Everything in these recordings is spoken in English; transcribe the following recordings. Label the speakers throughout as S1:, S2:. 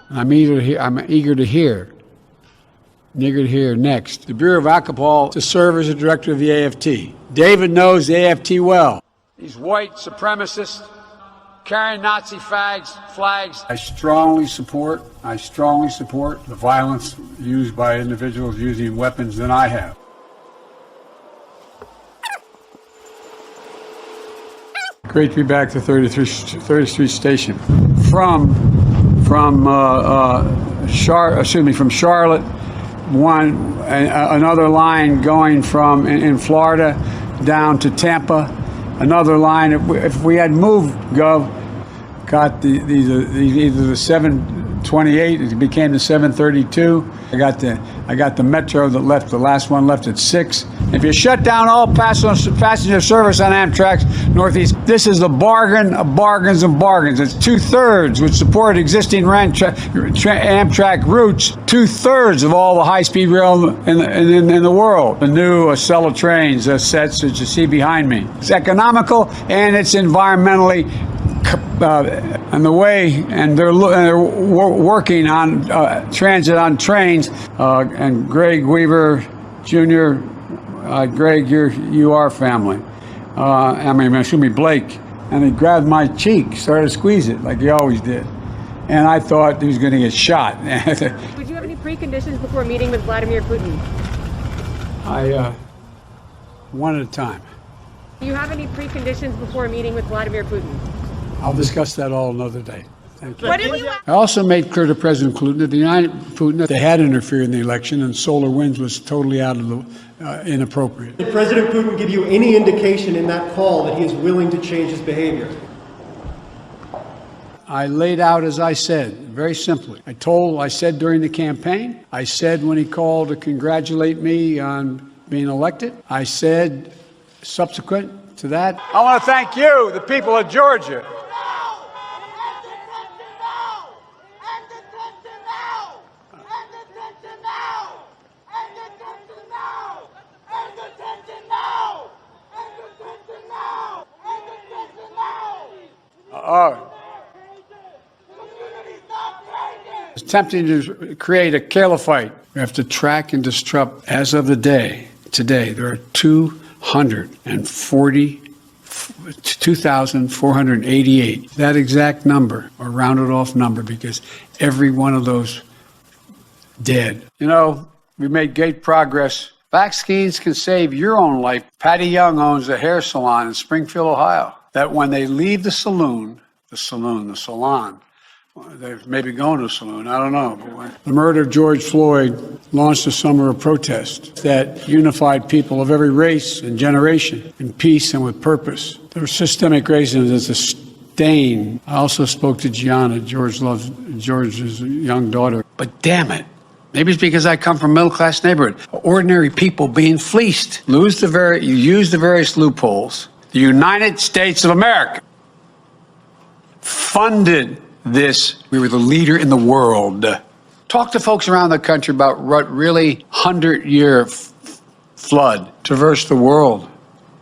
S1: I'm eager to hear next. The Bureau of Alcohol to serve as the director of the AFT. David knows the AFT well. These white supremacists carrying Nazi flags. I strongly support the violence used by individuals using weapons than I have. Great to be back to 33rd Street Station. From Charlotte, another line going from in Florida down to Tampa. Another line. If we had moved, Gov, got either the 728, it became the 732. I got the Metro that left. The last one left at 6. If you shut down all passenger service on Amtrak's Northeast, this is the bargain of bargains and bargains. It's 2/3 would support existing Amtrak routes. 2/3 of all the high-speed rail in the world. The new Acela trains sets that you see behind me. It's economical and it's environmentally. And the way, and they're working on transit on trains. And Greg Weaver Jr., Greg, you are family. Blake. And he grabbed my cheek, started to squeeze it like he always did. And I thought he was going to get shot.
S2: Would you have any preconditions before meeting with Vladimir Putin?
S1: One at a time.
S2: Do you have any preconditions before meeting with Vladimir Putin?
S1: I'll discuss that all another day. Thank you.
S2: What did you
S1: I also made clear to President Putin that they had interfered in the election and Solar Winds was totally out of the inappropriate.
S3: Did President Putin give you any indication in that call that he is willing to change his behavior?
S1: I laid out as I said, very simply. I said during the campaign, I said when he called to congratulate me on being elected, I said subsequent to that, I want to thank you, the people of Georgia. It's tempting to create a caliphate. We have to track and disrupt. As of the day, today, there are 2,488. That exact number, or rounded off number, because every one of those dead. You know, we made great progress. Vaccines can save your own life. Patty Young owns a hair salon in Springfield, Ohio. That when they leave the salon, they may be going to a saloon, I don't know. The murder of George Floyd launched a summer of protest that unified people of every race and generation in peace and with purpose. There were systemic racism as a stain. I also spoke to Gianna, George's young daughter. But damn it, maybe it's because I come from a middle-class neighborhood. Ordinary people being fleeced. You use the various loopholes. The United States of America funded this. We were the leader in the world. Talk to folks around the country about what really 100-year flood traversed the world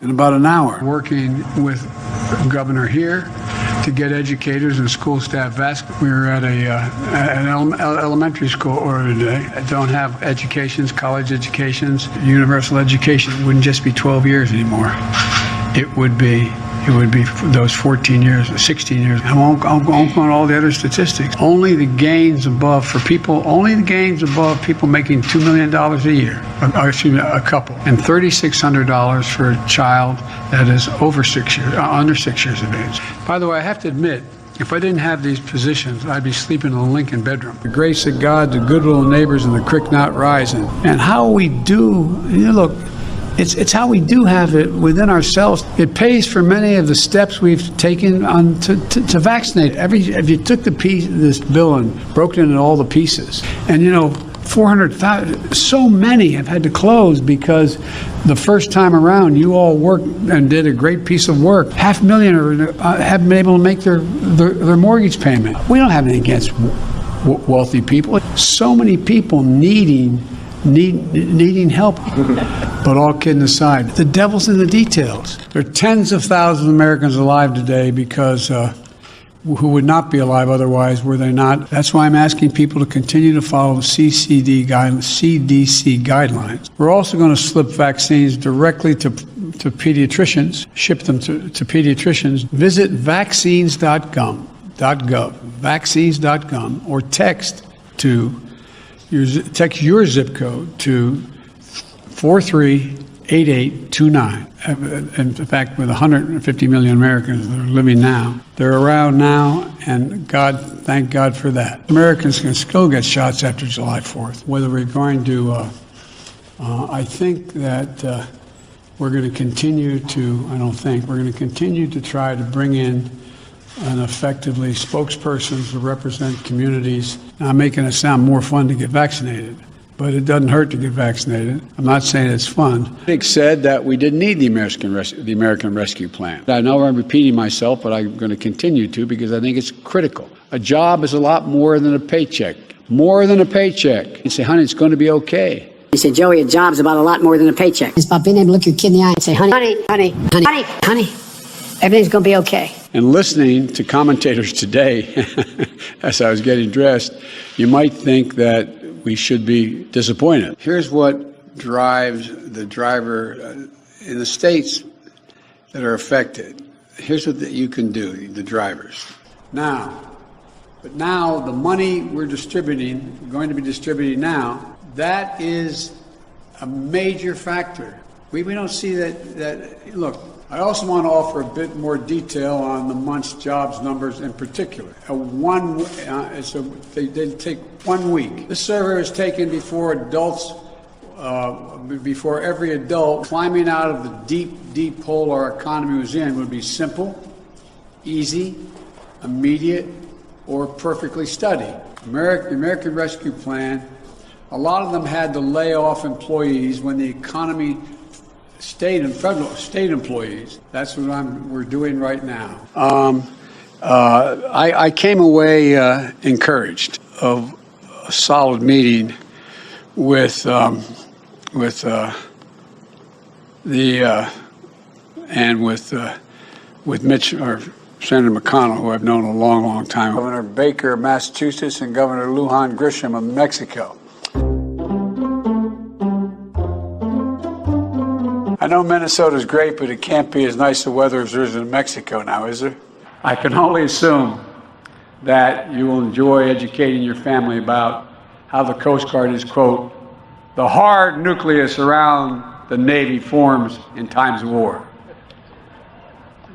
S1: in about an hour. Working with the governor here to get educators and school staff vaccinated. We were at an elementary school earlier today that don't have educations, college educations, universal education. It wouldn't just be 12 years anymore. It would be those 14 years, 16 years. I won't go on all the other statistics. Only the gains above people making $2 million a year, a couple, and $3,600 for a child that is under 6 years of age. By the way, I have to admit, if I didn't have these positions, I'd be sleeping in a Lincoln bedroom. The grace of God, the goodwill of neighbors, and the creek not rising. And how we do, look, it's how we do have it within ourselves. It pays for many of the steps we've taken to vaccinate. If you took this bill and broke it into all the pieces, and 400,000, so many have had to close because the first time around you all worked and did a great piece of work. 500,000 haven't been able to make their mortgage payment. We don't have anything against wealthy people. So many people needing help. But all kidding aside, the devil's in the details. There are tens of thousands of Americans alive today because who would not be alive otherwise were they not. That's why I'm asking people to continue to follow the CDC guidelines. We're also going to slip vaccines directly to pediatricians, ship them to pediatricians. Visit vaccines.gov, or text your zip code to 438829. In fact, with 150 million Americans that are living now, they're around now, and thank God for that. Americans can still get shots after July 4th. Whether we're going to, I think that we're going to continue to, we're going to continue to try to bring in an effectively spokesperson to represent communities. Now, I'm making it sound more fun to get vaccinated, but it doesn't hurt to get vaccinated. I'm not saying it's fun. Dick said that we didn't need the American Rescue Plan. I know I'm repeating myself, but I'm going to continue to because I think it's critical. A job is a lot more than a paycheck. More than a paycheck. You say, honey, it's going to be okay.
S4: You say, Joey, a job's about a lot more than a paycheck. It's about being able to look your kid in the eye and say, honey, everything's going to be okay.
S1: And listening to commentators today, as I was getting dressed, you might think that we should be disappointed. Here's what drives the driver in the states that are affected. Here's what you can do, the drivers. Now the money we're going to be distributing now, that is a major factor. We don't see that. Look, I also want to offer a bit more detail on the month's jobs numbers in particular. They take 1 week. This survey was taken before every adult climbing out of the deep hole our economy was in would be simple, easy, immediate, or perfectly steady. The American Rescue Plan, a lot of them had to lay off employees when the economy state employees. That's what we're doing right now. I came away encouraged of a solid meeting with Mitch, or Senator McConnell, who I've known a long time, Governor Baker of Massachusetts and Governor Lujan Grisham of Mexico. I know Minnesota's great, but it can't be as nice a weather as there is in Mexico now, is there? I can only assume that you will enjoy educating your family about how the Coast Guard is, quote, the hard nucleus around the Navy forms in times of war.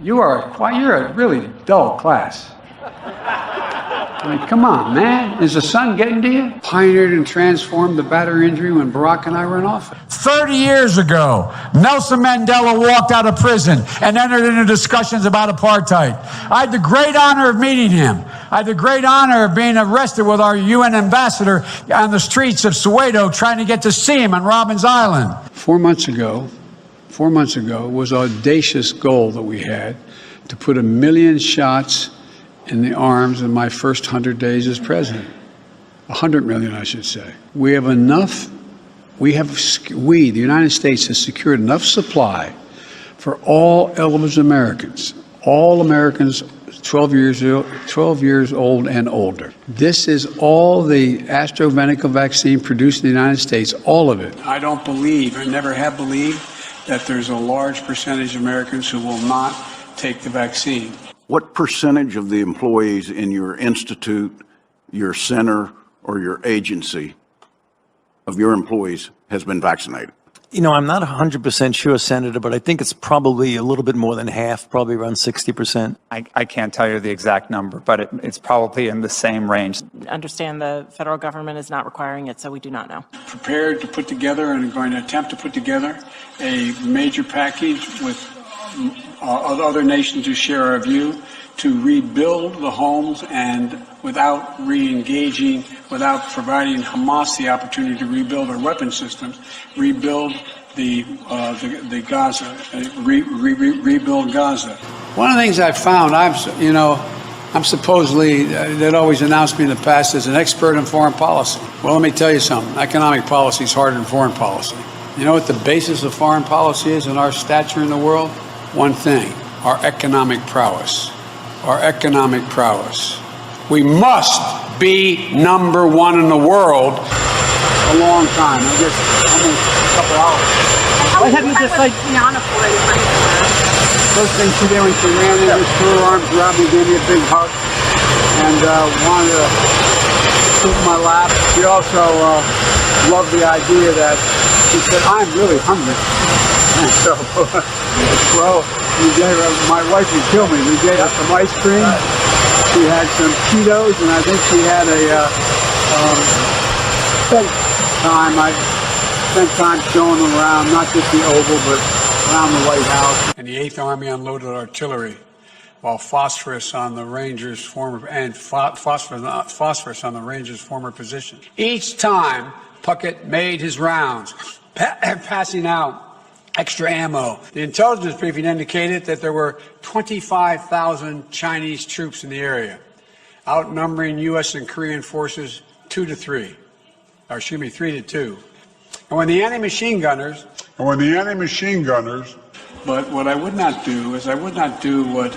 S1: You're a really dull class. I mean, come on, man. Is the sun getting to you? Pioneered and transformed the battery injury when Barack and I were in office.
S5: 30 years ago, Nelson Mandela walked out of prison and entered into discussions about apartheid. I had the great honor of meeting him. I had the great honor of being arrested with our UN ambassador on the streets of Soweto trying to get to see him on Robbins Island.
S1: 4 months ago was an audacious goal that we had to put 1 million shots in the arms of my first 100 days as president. 100 million, I should say. We have enough. The United States, has secured enough supply for all eligible Americans. All Americans 12 years old and older. This is all the AstraZeneca vaccine produced in the United States, all of it. I don't believe, I never have believed, that there's a large percentage of Americans who will not take the vaccine.
S6: What percentage of the employees in your institute, your center, or your agency of your employees has been vaccinated?
S7: You know, I'm not 100% sure, Senator, but I think it's probably a little bit more than half, probably around 60%.
S8: I can't tell you the exact number, but it's probably in the same range.
S9: Understand the federal government is not requiring it, so we do not know.
S1: Prepared to put together and going to attempt to put together a major package with other nations who share our view to rebuild the homes and without re-engaging, without providing Hamas the opportunity to rebuild their weapon systems, rebuild the Gaza, rebuild Gaza. One of the things I've found, I'm supposedly, they'd always announced me in the past as an expert in foreign policy. Well, let me tell you something. Economic policy is harder than foreign policy. You know what the basis of foreign policy is and our stature in the world? One thing, our economic prowess. our economic prowess. We must be number one in the world. A long time, I guess almost a couple hours.
S2: What have you just like Rihanna for it?
S1: First thing she did when she ran in, just threw her arms around me, gave me a big hug, and wanted to sleep in my lap. She also loved the idea that she said, "I'm really hungry." And so, well, we gave her, my wife would kill me. We gave her some ice cream. She had some Cheetos, and I think she had a time. I spent time showing them around, not just the Oval, but around the White House. And the 8th Army unloaded artillery, while phosphorus on the Rangers' former phosphorus on the Rangers' former position. Each time, Puckett made his rounds, passing out extra ammo. The intelligence briefing indicated that there were 25,000 Chinese troops in the area, outnumbering U.S. and Korean forces 3 to 2. And when the anti-machine gunners, but what I would not do is I would not do what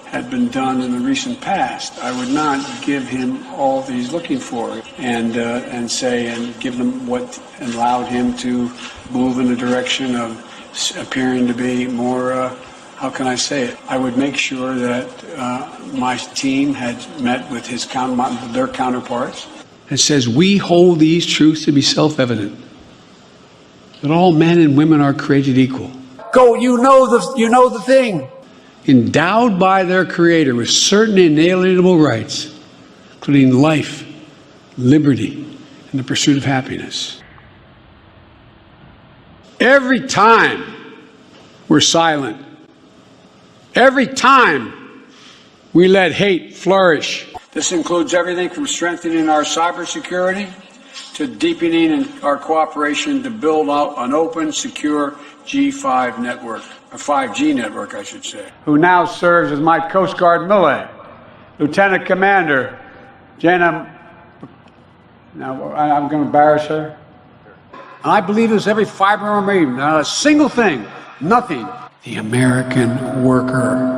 S1: had been done in the recent past. I would not give him all that he's looking for and say and give them what allowed him to move in the direction of appearing to be more, how can I say it? I would make sure that my team had met with their counterparts. It says we hold these truths to be self-evident, that all men and women are created equal. Go, you know the thing. Endowed by their Creator with certain inalienable rights, including life, liberty, and the pursuit of happiness. Every time we're silent, every time we let hate flourish. This includes everything from strengthening our cybersecurity to deepening our cooperation to build out an open, secure G5 network, a 5G network, I should say. Who now serves as my Coast Guard Mille, Lieutenant Commander Jana. Now, I'm going to embarrass her. And I believe this every fiber of me, not a single thing, nothing. The American worker.